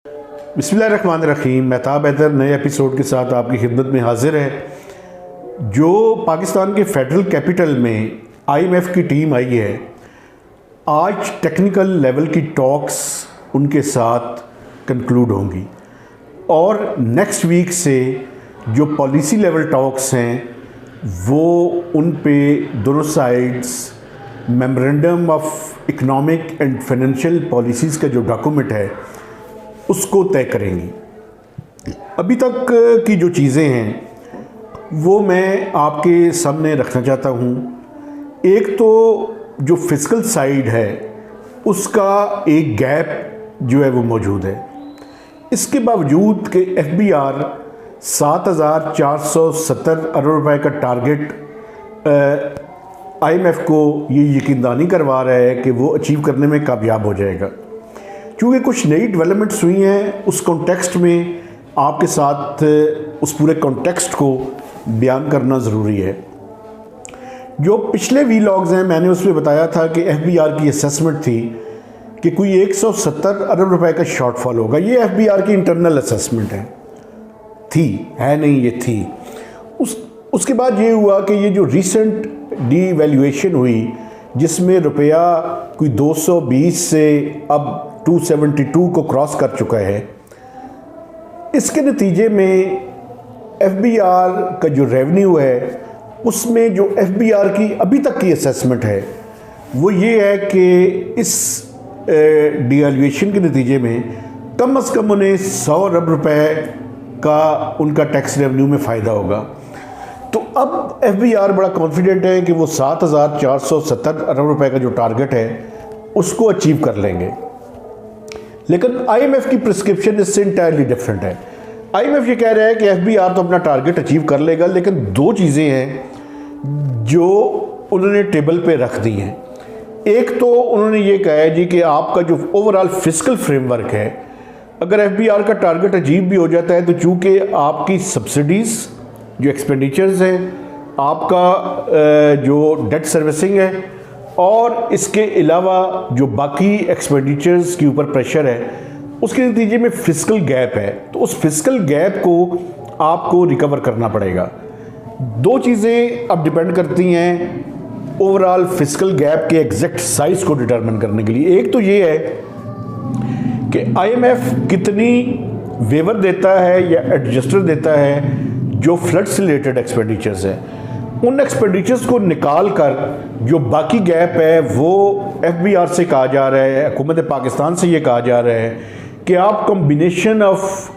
बिस्मिल्लाहिर्रहमानिर्रहीम। महताब हैदर नए एपिसोड के साथ आपकी खिदमत में हाजिर है। जो पाकिस्तान के फेडरल कैपिटल में आईएमएफ की टीम आई है, आज टेक्निकल लेवल की टॉक्स उनके साथ कंक्लूड होंगी और नेक्स्ट वीक से जो पॉलिसी लेवल टॉक्स हैं वो उन पे दोनों sides memorandum of economic and financial policies का जो डॉक्यूमेंट है उसको तय करेंगी। अभी तक की जो चीज़ें हैं वो मैं आपके सामने रखना चाहता हूँ। एक तो जो फिस्कल साइड है उसका एक गैप जो है वो मौजूद है। इसके बावजूद कि एफबीआर 7,470 अरब रुपए का टारगेट आईएमएफ को ये यकीनदानी करवा रहा है कि वो अचीव करने में कामयाब हो जाएगा। क्योंकि कुछ नई डेवलपमेंट्स हुई हैं, उस कॉन्टेक्स्ट में आपके साथ उस पूरे कॉन्टेक्स्ट को बयान करना ज़रूरी है। जो पिछले वीलॉग्स हैं मैंने उसमें बताया था कि एफबीआर की असेसमेंट थी कि कोई 170 अरब रुपए का शॉर्टफॉल होगा। ये एफबीआर की इंटरनल असेसमेंट है नहीं, ये थी। उसके बाद ये हुआ कि ये जो रीसेंट डीवैल्यूएशन हुई जिसमें रुपया कोई 220 से अब 272 को क्रॉस कर चुका है, इसके नतीजे में एफबीआर का जो रेवेन्यू है उसमें जो एफबीआर की अभी तक की असेसमेंट है वो ये है कि इस डीवैल्यूएशन के नतीजे में कम से कम उन्हें 100 अरब रुपए का उनका टैक्स रेवेन्यू में फ़ायदा होगा। तो अब एफबीआर बड़ा कॉन्फिडेंट है कि वो 7,470 अरब रुपए का जो टारगेट है उसको अचीव कर लेंगे। लेकिन आईएमएफ की प्रिस्क्रिप्शन इससे इंटायरली डिफरेंट है। आईएमएफ ये कह रहा है कि एफबीआर तो अपना टारगेट अचीव कर लेगा, लेकिन दो चीज़ें हैं जो उन्होंने टेबल पे रख दी हैं। एक तो उन्होंने ये कहा है जी कि आपका जो ओवरऑल फिस्कल फ्रेमवर्क है, अगर एफबीआर का टारगेट अचीव भी हो जाता है तो चूँकि आपकी सब्सिडीज़ जो एक्सपेंडिचर्स हैं, आपका जो डेट सर्विसिंग है और इसके अलावा जो बाकी एक्सपेंडिचर्स के ऊपर प्रेशर है, उसके नतीजे में फिस्कल गैप है। तो उस फिस्कल गैप को आपको रिकवर करना पड़ेगा। दो चीज़ें अब डिपेंड करती हैं ओवरऑल फिस्कल गैप के एग्जैक्ट साइज़ को डिटरमिन करने के लिए। एक तो ये है कि आईएमएफ कितनी वेवर देता है या एडजस्टर देता है जो फ्लड से रिलेटेड एक्सपेंडिचर्स है, उन एक्सपेंडिचर्स को निकाल कर जो बाकी गैप है वो एफबीआर से कहा जा रहा है, हुकूमत पाकिस्तान से ये कहा जा रहा है कि आप कॉम्बिनेशन ऑफ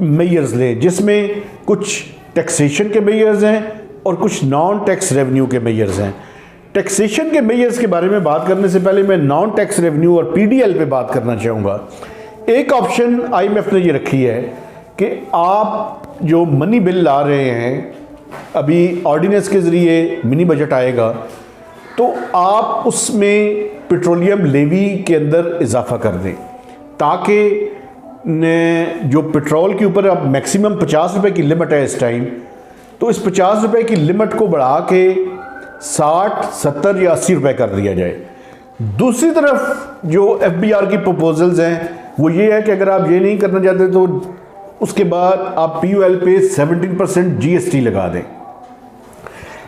मेजर्स लें जिसमें कुछ टैक्सेशन के मेजर्स हैं और कुछ नॉन टैक्स रेवेन्यू के मेजर्स हैं। टैक्सेशन के मेजर्स के बारे में बात करने से पहले मैं नॉन टैक्स रेवेन्यू और पीडीएल पे बात करना चाहूँगा। एक ऑप्शन आईएमएफ ने ये रखी है कि आप जो मनी बिल ला रहे हैं, अभी ऑर्डिनेंस के ज़रिए मिनी बजट आएगा, तो आप उसमें पेट्रोलियम लेवी के अंदर इजाफा कर दें ताकि जो पेट्रोल के ऊपर अब मैक्सिमम 50 रुपए की लिमिट है इस टाइम, तो इस 50 रुपए की लिमिट को बढ़ा के 60, 70 या 80 रुपए कर दिया जाए। दूसरी तरफ जो एफबीआर की प्रपोजल्स हैं वो ये है कि अगर आप ये नहीं करना चाहते तो उसके बाद आप पीयूएल पे 17% जीएसटी लगा दें।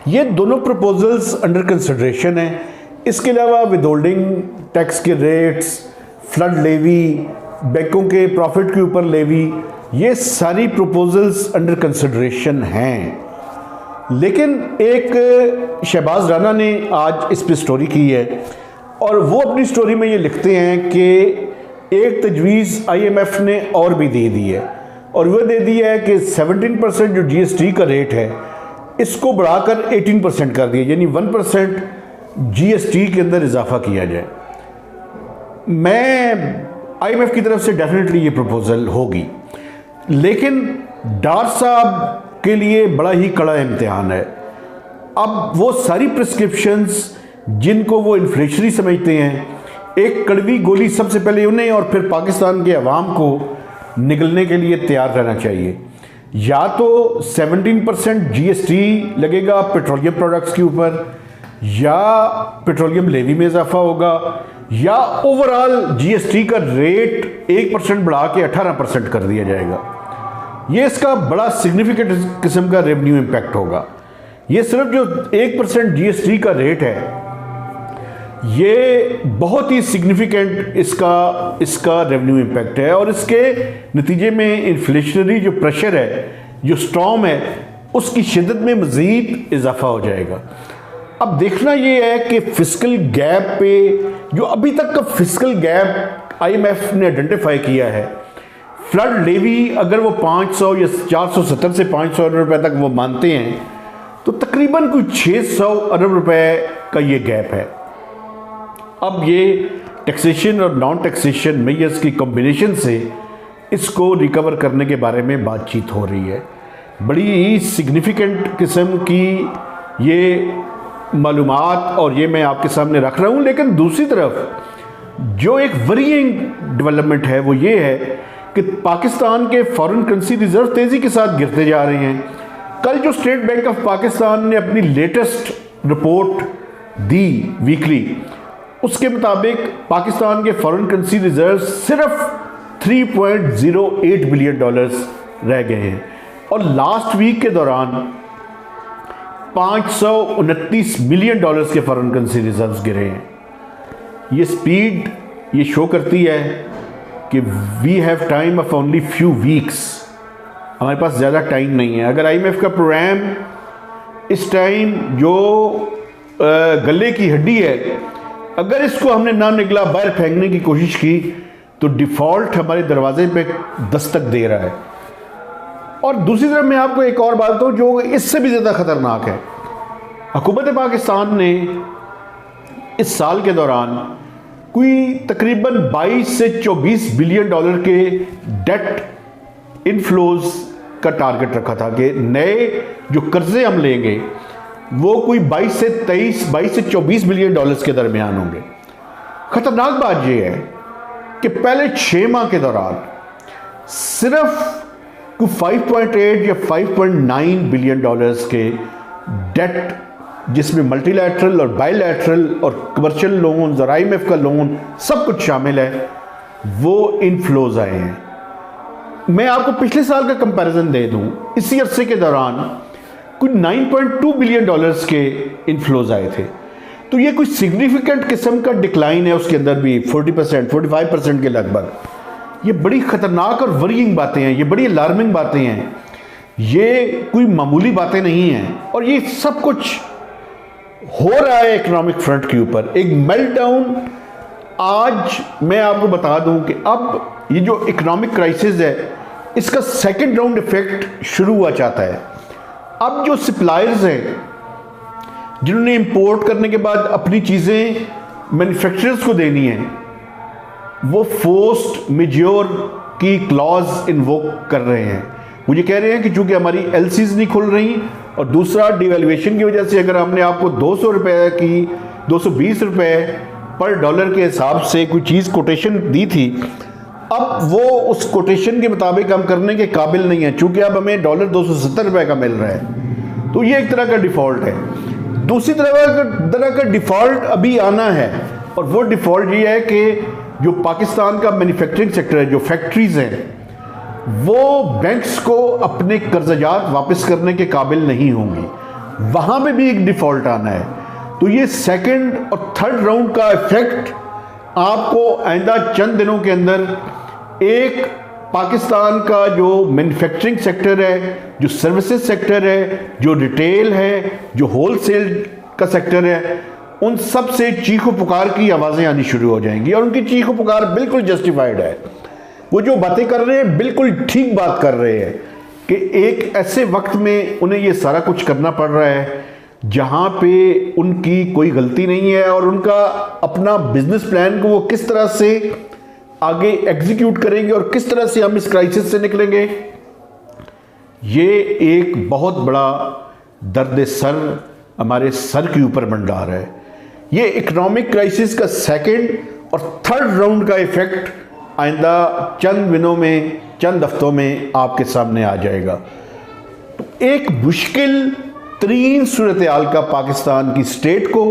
ये दोनों प्रपोजल्स अंडर कंसिडरेशन हैं। इसके अलावा विदहोल्डिंग टैक्स के रेट्स, फ्लड लेवी, बैंकों के प्रॉफिट के ऊपर लेवी, ये सारी प्रपोजल्स अंडर कंसिडरेशन हैं। लेकिन एक शहबाज राना ने आज इस पे स्टोरी की है और वो अपनी स्टोरी में ये लिखते हैं कि एक तजवीज़ आईएमएफ ने और भी दे दी है और वह दे दी है कि 17% जो जीएसटी का रेट है इसको बढ़ाकर 18% कर दिया, यानी 1% जीएसटी के अंदर इजाफा किया जाए। मैं आईएमएफ की तरफ से डेफिनेटली ये प्रपोजल होगी, लेकिन डार साहब के लिए बड़ा ही कड़ा इम्तिहान है। अब वो सारी प्रिस्क्रिप्शंस जिनको वो इन्फ्लेशनरी समझते हैं, एक कड़वी गोली सबसे पहले उन्हें और फिर पाकिस्तान के अवाम को निकलने के लिए तैयार रहना चाहिए। या तो 17% जीएसटी लगेगा पेट्रोलियम प्रोडक्ट्स के ऊपर, या पेट्रोलियम लेवी में इजाफा होगा, या ओवरऑल जीएसटी का रेट 1% बढ़ा के 18% कर दिया जाएगा। ये इसका बड़ा सिग्निफिकेंट किस्म का रेवेन्यू इम्पैक्ट होगा। ये सिर्फ जो 1% जीएसटी का रेट है, ये बहुत ही सिग्निफिकेंट इसका रेवेन्यू इम्पैक्ट है, और इसके नतीजे में इन्फ्लेशनरी जो प्रेशर है, जो स्टॉर्म है, उसकी शिद्दत में मज़ीद इजाफा हो जाएगा। अब देखना ये है कि फिस्कल गैप पे, जो अभी तक का फिस्कल गैप आईएमएफ ने आइडेंटिफाई किया है, फ्लड लेवी अगर वो 500 या 470 से 500 अरब रुपए तक वो मानते हैं, तो तकरीबन कोई 600 अरब रुपए का ये गैप है। अब ये टैक्सेशन और नॉन टैक्सेशन मेजर्स की कॉम्बिनेशन से इसको रिकवर करने के बारे में बातचीत हो रही है। बड़ी ही सिग्निफिकेंट किस्म की ये मालूमात और ये मैं आपके सामने रख रहा हूँ। लेकिन दूसरी तरफ जो एक वरीइंग डेवलपमेंट है वो ये है कि पाकिस्तान के फॉरेन करेंसी रिजर्व तेज़ी के साथ गिरते जा रहे हैं। कल जो स्टेट बैंक ऑफ पाकिस्तान ने अपनी लेटेस्ट रिपोर्ट दी वीकली, उसके मुताबिक पाकिस्तान के फॉरेन करेंसी रिजर्व सिर्फ 3.08 बिलियन डॉलर्स रह गए हैं, और लास्ट वीक के दौरान 529 मिलियन डॉलर्स के फॉरेन करेंसी रिजर्व्स गिरे हैं। ये स्पीड ये शो करती है कि we have time of only few weeks, हमारे पास ज़्यादा टाइम नहीं है। अगर आईएमएफ का प्रोग्राम इस टाइम जो गले की हड्डी है, अगर इसको हमने ना निकला बाहर फेंकने की कोशिश की, तो डिफ़ॉल्ट हमारे दरवाजे पे दस्तक दे रहा है। और दूसरी तरफ मैं आपको एक और बात बताऊँ जो इससे भी ज़्यादा ख़तरनाक है। हुकूमत पाकिस्तान ने इस साल के दौरान कोई तकरीबन 22 से 24 बिलियन डॉलर के डेट इनफ्लोज का टारगेट रखा था कि नए जो कर्जे हम लेंगे वो कोई 22 से 24 बिलियन डॉलर्स के दरमियान होंगे। ख़तरनाक बात यह है कि पहले 6 माह के दौरान सिर्फ 5.8 या 5.9 बिलियन डॉलर्स के डेट, जिसमें मल्टीलैटरल और बायलैटरल और कमर्शियल लोन्स और आईएमएफ का लोन सब कुछ शामिल है, वो इनफ्लोज आए हैं। मैं आपको पिछले साल का कंपैरिजन दे दूं, इसी अरसे के दौरान कुछ 9.2 बिलियन डॉलर्स के इनफ्लोज आए थे। तो ये कुछ सिग्निफिकेंट किस्म का डिक्लाइन है, उसके अंदर भी 40%, 45% के लगभग। ये बड़ी ख़तरनाक और वरीइंग बातें हैं, ये बड़ी अलार्मिंग बातें हैं, ये कोई मामूली बातें नहीं हैं। और ये सब कुछ हो रहा है इकोनॉमिक फ्रंट के ऊपर, एक मेल्टडाउन। आज मैं आपको बता दूं कि अब ये जो इकोनॉमिक क्राइसिस है, इसका सेकंड राउंड इफेक्ट शुरू हुआ चाहता है। अब जो सप्लायर्स हैं जिन्होंने इंपोर्ट करने के बाद अपनी चीज़ें मैन्युफैक्चरर्स को देनी है, वो फोर्स्ड मेजोर की क्लॉज इन्वोक कर रहे हैं। वो ये कह रहे हैं कि चूंकि हमारी एलसीज नहीं खुल रही, और दूसरा डिवैल्यूएशन की वजह से अगर हमने आपको 200 रुपये की 220 रुपये पर डॉलर के हिसाब से कोई चीज़ कोटेशन दी थी, अब वो उस कोटेशन के मुताबिक हम करने के काबिल नहीं है, चूंकि अब हमें डॉलर 270 रुपये का मिल रहा है। तो ये एक तरह का डिफ़ॉल्ट है। दूसरी तरह का डिफ़ॉल्ट अभी आना है, और वो डिफ़ॉल्ट ये है कि जो पाकिस्तान का मैन्युफैक्चरिंग सेक्टर है, जो फैक्ट्रीज़ हैं, वो बैंक्स को अपने कर्जात वापस करने के काबिल नहीं होंगी, वहाँ पे भी एक डिफ़ॉल्ट आना है। तो ये सेकंड और थर्ड राउंड का इफेक्ट आपको आइंदा चंद दिनों के अंदर एक पाकिस्तान का जो मैन्युफैक्चरिंग सेक्टर है, जो सर्विसेज सेक्टर है, जो रिटेल है, जो होलसेल का सेक्टर है, उन सब से चीखो पुकार की आवाज़ें आनी शुरू हो जाएंगी। और उनकी चीखो पुकार बिल्कुल जस्टिफाइड है। वो जो बातें कर रहे हैं बिल्कुल ठीक बात कर रहे हैं कि एक ऐसे वक्त में उन्हें ये सारा कुछ करना पड़ रहा है जहाँ पे उनकी कोई गलती नहीं है, और उनका अपना बिजनेस प्लान को वो किस तरह से आगे एग्जीक्यूट करेंगे और किस तरह से हम इस क्राइसिस से निकलेंगे, ये एक बहुत बड़ा दर्द सर हमारे सर के ऊपर मंडरा रहा है। ये इकोनॉमिक क्राइसिस का सेकंड और थर्ड राउंड का इफेक्ट आइंदा चंद दिनों में, चंद हफ्तों में आपके सामने आ जाएगा। तो एक मुश्किल तरीन सूरत हाल का पाकिस्तान की स्टेट को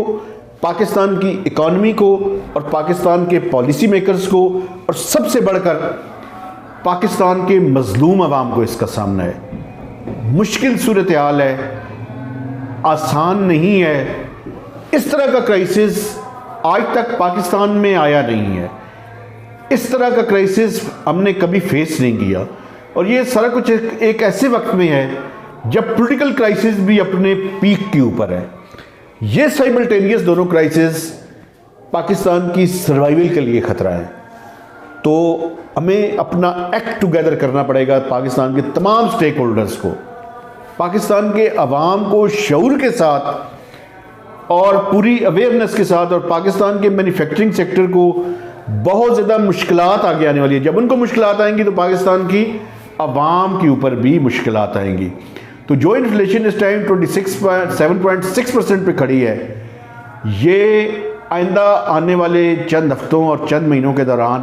पाकिस्तान की इकॉनमी को और पाकिस्तान के पॉलिसी मेकर्स को और सबसे बढ़कर पाकिस्तान के मजलूम अवाम को इसका सामना है। मुश्किल सूरत हाल है, आसान नहीं है। इस तरह का क्राइसिस आज तक पाकिस्तान में आया नहीं है। इस तरह का क्राइसिस हमने कभी फेस नहीं किया और ये सारा कुछ एक ऐसे वक्त में है जब पॉलिटिकल क्राइसिस भी अपने पीक के ऊपर है। ये साइमल्टेनियस दोनों क्राइसिस पाकिस्तान की सर्वाइवल के लिए ख़तरा है। तो हमें अपना एक्ट टुगेदर करना पड़ेगा, पाकिस्तान के तमाम स्टेक होल्डर्स को, पाकिस्तान के अवाम को शऊर के साथ और पूरी अवेयरनेस के साथ, और पाकिस्तान के मैन्युफैक्चरिंग सेक्टर को बहुत ज़्यादा मुश्किलात आगे आने वाली है। जब उनको मुश्किलात आएंगी तो पाकिस्तान की अवाम के ऊपर भी मुश्किलात आएंगी। तो जो इन्फ्लेशन इस टाइम 7.6% पे खड़ी है, ये आइंदा आने वाले चंद हफ्तों और चंद महीनों के दौरान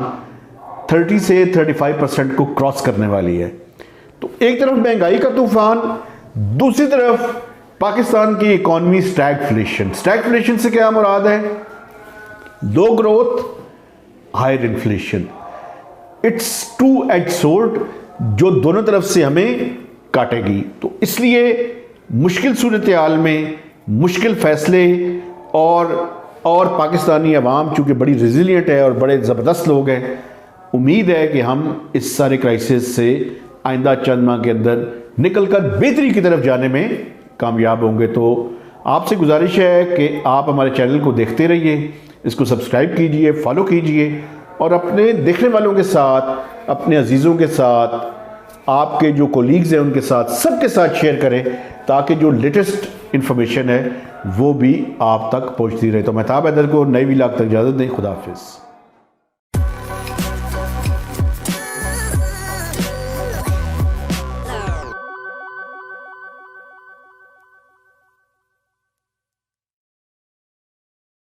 30 से 35% को क्रॉस करने वाली है। तो एक तरफ महंगाई का तूफान, दूसरी तरफ पाकिस्तान की इकॉनमी स्टैगफ्लेशन। स्टैगफ्लेशन से क्या मुराद है? Low growth, higher inflation. It's two edge sword, जो दोनों तरफ से हमें काटेगी। तो इसलिए मुश्किल सूरत हाल में मुश्किल फैसले और पाकिस्तानी अवाम चूँकि बड़ी रेजिलियंट है और बड़े ज़बरदस्त लोग हैं, उम्मीद है कि हम इस सारे क्राइसिस से आइंदा चंद माह के अंदर निकलकर बेहतरी की तरफ जाने में कामयाब होंगे। तो आपसे गुजारिश है कि आप हमारे चैनल को देखते रहिए, इसको सब्सक्राइब कीजिए, फॉलो कीजिए और अपने देखने वालों के साथ, अपने अजीज़ों के साथ, आपके जो कोलीग्स हैं उनके साथ, सबके साथ शेयर करें ताकि जो लेटेस्ट इन्फॉर्मेशन है वो भी आप तक पहुंचती रहे। तो महताब हैदर को नई व्लॉग तक इजाज़त दें। खुदा हाफिज़।